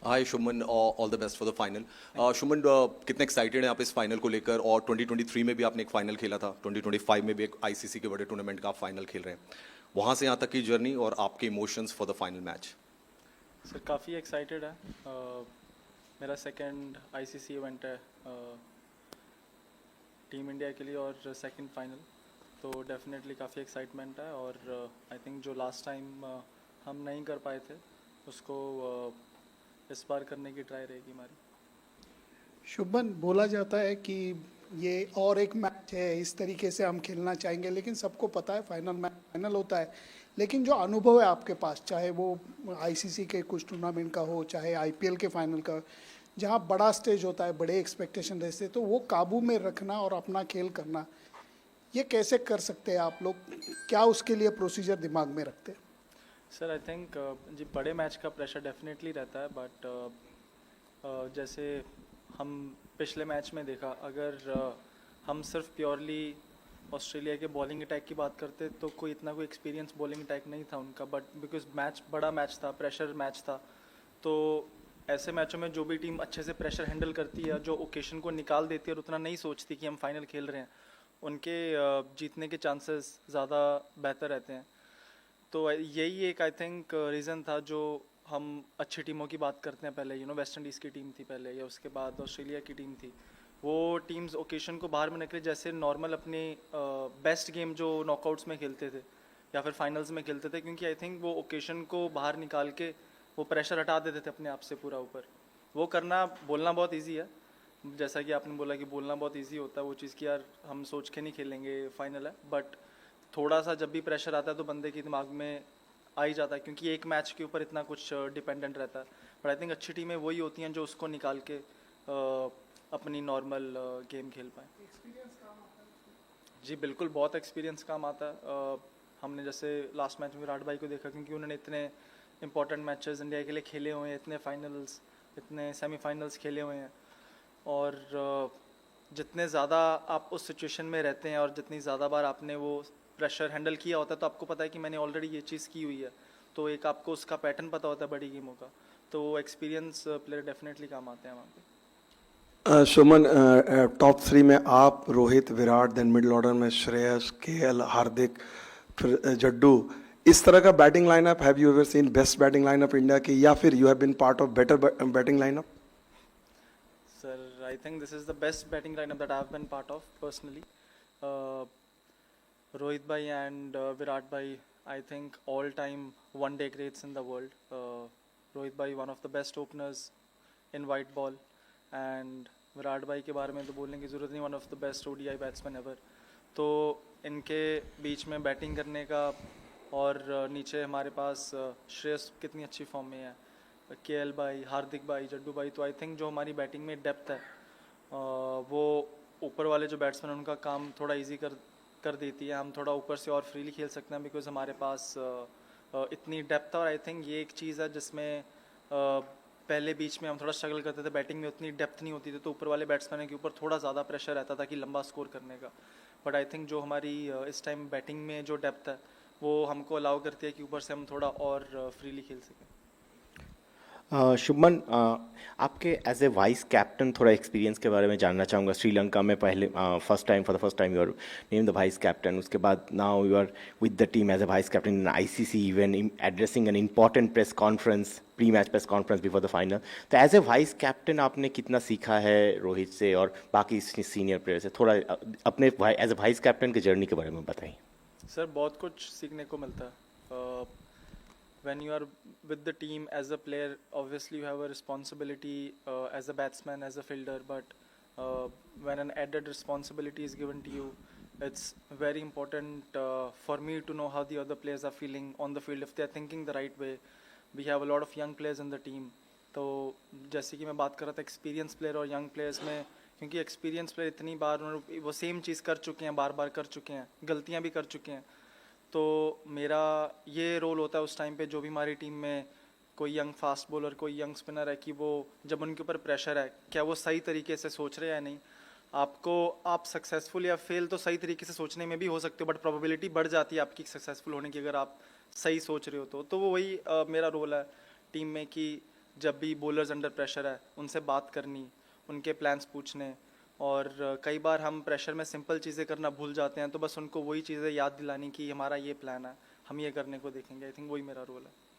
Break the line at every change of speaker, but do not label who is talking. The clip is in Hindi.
Hi Shubman, all the best for the final. Shubman, कितने एक्साइटेड हैं आप इस फाइनल को लेकर? और 2023 में भी आपने एक फाइनल खेला था, 2025 में भी एक आईसीसी के बड़े टूर्नामेंट का आप फाइनल खेल रहे हैं। वहाँ से यहाँ तक की जर्नी और आपके emotions for the final match.
Sir काफ़ी एक्साइटेड है। मेरा सेकंड आईसीसी इवेंट है टीम इंडिया के लिए और सेकंड फाइनल, तो डेफिनेटली काफ़ी एक्साइटमेंट है। और आई थिंक जो लास्ट टाइम हम नहीं कर पाए थे उसको इस बार करने की ट्राई रहेगी हमारी।
शुभमन, बोला जाता है कि ये और एक मैच है, इस तरीके से हम खेलना चाहेंगे, लेकिन सबको पता है फाइनल मैच फाइनल होता है। लेकिन जो अनुभव है आपके पास, चाहे वो आईसीसी के कुछ टूर्नामेंट का हो, चाहे आईपीएल के फाइनल का, जहाँ बड़ा स्टेज होता है, बड़े एक्सपेक्टेशन रहते हैं, तो वो काबू में रखना और अपना खेल करना, ये कैसे कर सकते हैं आप लोग? क्या उसके लिए प्रोसीजर दिमाग में रखते हैं?
सर आई थिंक जी बड़े मैच का प्रेशर डेफिनेटली रहता है, बट जैसे हम पिछले मैच में देखा, अगर हम सिर्फ प्योरली ऑस्ट्रेलिया के बॉलिंग अटैक की बात करते तो कोई इतना कोई एक्सपीरियंस बॉलिंग अटैक नहीं था उनका, बट बिकॉज मैच बड़ा मैच था, प्रेशर मैच था, तो ऐसे मैचों में जो भी टीम अच्छे से प्रेशर हैंडल करती है, जो ओकेशन को निकाल देती है और उतना नहीं सोचती कि हम फाइनल खेल रहे हैं, उनके जीतने के चांसेस ज़्यादा बेहतर रहते हैं। तो यही एक आई थिंक रीज़न था जो हम अच्छी टीमों की बात करते हैं, पहले वेस्ट इंडीज़ की टीम थी पहले, या उसके बाद ऑस्ट्रेलिया की टीम थी। वो टीम्स ओकेशन को बाहर में निकले, जैसे नॉर्मल अपने बेस्ट गेम जो नॉकआउट्स में खेलते थे या फिर फाइनल्स में खेलते थे, क्योंकि आई थिंक वो ओकेशन को बाहर निकाल के वो प्रेशर हटा देते थे अपने आप से पूरा ऊपर। वो करना, बोलना बहुत ईजी है, जैसा कि आपने बोला कि बोलना बहुत ईजी होता है वो चीज़ कि यार हम सोच के नहीं खेलेंगे फाइनल है, बट थोड़ा सा जब भी प्रेशर आता है तो बंदे के दिमाग में आ ही जाता है, क्योंकि एक मैच के ऊपर इतना कुछ डिपेंडेंट रहता है। बट आई थिंक अच्छी टीमें वही होती हैं जो उसको निकाल के अपनी नॉर्मल गेम खेल पाए। जी बिल्कुल, बहुत एक्सपीरियंस काम आता है। हमने जैसे लास्ट मैच में विराट भाई को देखा, क्योंकि उन्होंने इतने इंपॉर्टेंट मैचेस इंडिया के लिए खेले हुए हैं, इतने फाइनल्स, इतने सेमीफाइनल्स खेले हुए हैं। और जितने ज़्यादा आप उस सिचुएशन में रहते हैं और जितनी ज़्यादा बार आपने वो प्रेशर हैंडल किया होता है, तो आपको पता है कि मैंने ऑलरेडी ये चीज़ की हुई है, तो एक आपको उसका पैटर्न पता होता है बड़ी गेमों का, तो वो एक्सपीरियंस प्लेयर डेफिनेटली काम आते हैं वहाँ पे।
सुमन, टॉप थ्री में आप, Rohit, Virat, then middle order में श्रेयस, केएल, हार्दिक, फिर जड्डू, इस तरह का batting lineup, have you ever seen best batting lineup India की, या फिर you have been part of better batting lineup?
Sir I think this is the best batting lineup that I have been part of personally. Rohit भाई एंड विराट भाई, I think all time one day greats in the world. Rohit भाई one of the best openers in white ball, and Virat भाई के बारे में तो बोलने की ज़रूरत नहीं, one of the best ODI batsman ever. तो इनके बीच में बैटिंग करने का, और नीचे हमारे पास श्रेयस कितनी अच्छी फॉर्म में है, केएल भाई, हार्दिक भाई, जड्डू भाई, तो आई थिंक जो हमारी बैटिंग में डेप्थ है वो ऊपर वाले जो बैट्समैन उनका काम थोड़ा इजी कर देती है। हम थोड़ा ऊपर से और फ्रीली खेल सकते हैं, बिकॉज हमारे पास इतनी डेप्थ है। और आई थिंक ये एक चीज़ है जिसमें पहले बीच में हम थोड़ा स्ट्रगल करते थे, बैटिंग में उतनी डेप्थ नहीं होती थी, तो ऊपर वाले बैट्समैन के ऊपर थोड़ा ज़्यादा प्रेशर रहता था कि लंबा स्कोर करने का। बट आई थिंक जो हमारी इस टाइम बैटिंग में जो डेप्थ है वो हमको अलाउ करती है कि ऊपर से हम थोड़ा और फ्रीली खेल सकें।
शुभमन, आपके एज ए वाइस कैप्टन थोड़ा एक्सपीरियंस के बारे में जानना चाहूँगा। श्रीलंका में पहले first time, for the first time you are name the vice captain, उसके बाद now you are with the team as a vice captain in ICC event, addressing an important press conference, pre match press conference before the final. तो एज ए वाइस कैप्टन आपने कितना सीखा है रोहित से और बाकी सीनियर प्लेयर से? थोड़ा अपने एज ए वाइस कैप्टन की जर्नी के बारे में बताइए।
सर बहुत कुछ सीखने को मिलता है। when you are with the team as a player, obviously you have a responsibility as a batsman, as a fielder, but when an added responsibility is given to you, it's very important for me to know how the other players are feeling on the field, if they are thinking the right way. We have a lot of young players in the team, तो जैसे कि मैं बात कर रहा था एक्सपीरियंस प्लेयर और यंग प्लेयर्स में, क्योंकि एक्सपीरियंस प्लेयर इतनी बार वो सेम चीज़ कर चुके हैं, बार बार कर चुके हैं, गलतियाँ भी कर चुके हैं, तो मेरा ये रोल होता है उस टाइम पे, जो भी हमारी टीम में कोई यंग फास्ट बॉलर, कोई यंग स्पिनर है, कि वो जब उनके ऊपर प्रेशर है, क्या वो सही तरीके से सोच रहे हैं या नहीं। आपको, आप सक्सेसफुल या फेल तो सही तरीके से सोचने में भी हो सकते हो, बट प्रोबेबिलिटी बढ़ जाती है आपकी सक्सेसफुल होने की अगर आप सही सोच रहे हो तो वो वही मेरा रोल है टीम में, कि जब भी बॉलर्स अंडर प्रेशर है उनसे बात करनी, उनके प्लान्स पूछने, और कई बार हम प्रेशर में सिंपल चीज़ें करना भूल जाते हैं, तो बस उनको वही चीज़ें याद दिलानी कि हमारा ये प्लान है, हम ये करने को देखेंगे। आई थिंक वही मेरा रोल है।